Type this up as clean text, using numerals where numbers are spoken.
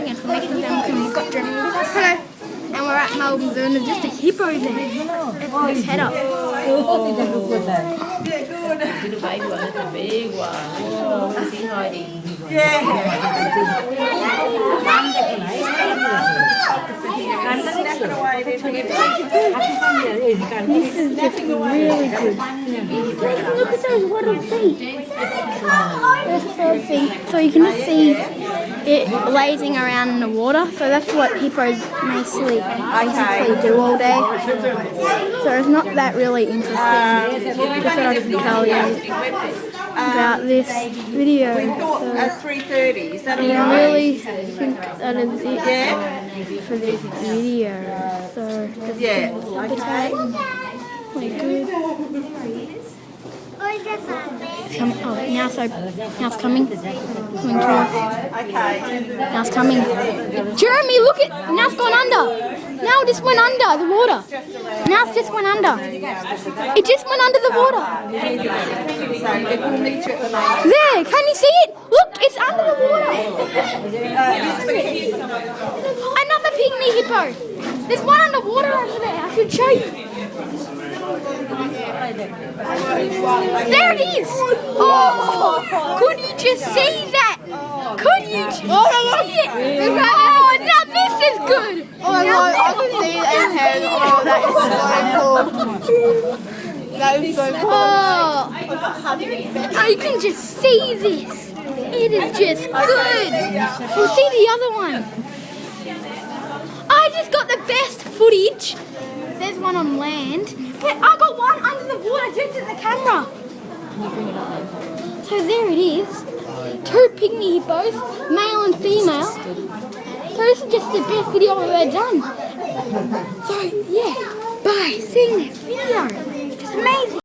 and for next to them we've got Jenny. Hello. And we're at Melbourne Zoo and there's just a hippo there. It's his head up. The baby one, that's a big one. Oh, we see hiding. This is just really good. Look at those little feet. Those bird feet. So you can just see it lazing around in the water. So that's what hippos basically do all day. So it's not that really interesting. Just what I can tell you about this video. So At 3:30, is that I really think that is it for this video. So appetite. Like good. Oh, now it's coming to us. Now it's coming. Jeremy, look it. Now it's gone under. Now it just went under the water. Now it just went under. It just went under the water. There, can you see it? Look, it's under the water. Another pygmy hippo. There's one underwater over there. I should show you. There it is! Oh, could you just see that? Could you just see it? Oh, now this is good! Oh my god, I can see it in head. Oh, that is so cool. That is so cool. Oh, you can just see this. It is just good. We'll see the other one. I just got the best footage. There's one on land. But I got one under the water just at the camera. So there it is. Two pygmy hippos, male and female. So this is just the best video I've ever done. So yeah, bye. See you next video. It's amazing.